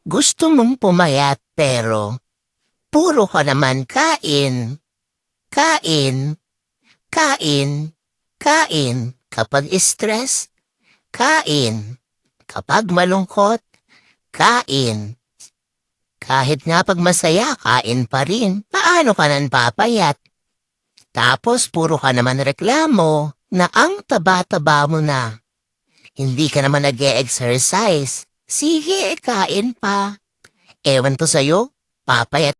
Gusto mong pumayat pero puro ka naman kain. Kain, kain, kain. Kapag stress, kain. Kapag malungkot, kain. Kahit nga pag masaya, kain pa rin. Paano ka nan papayat? Tapos puro ka naman reklamo na ang taba-taba mo na. Hindi ka naman nag-e-exercise. Sige, kain pa. Ewan to sa'yo, papayat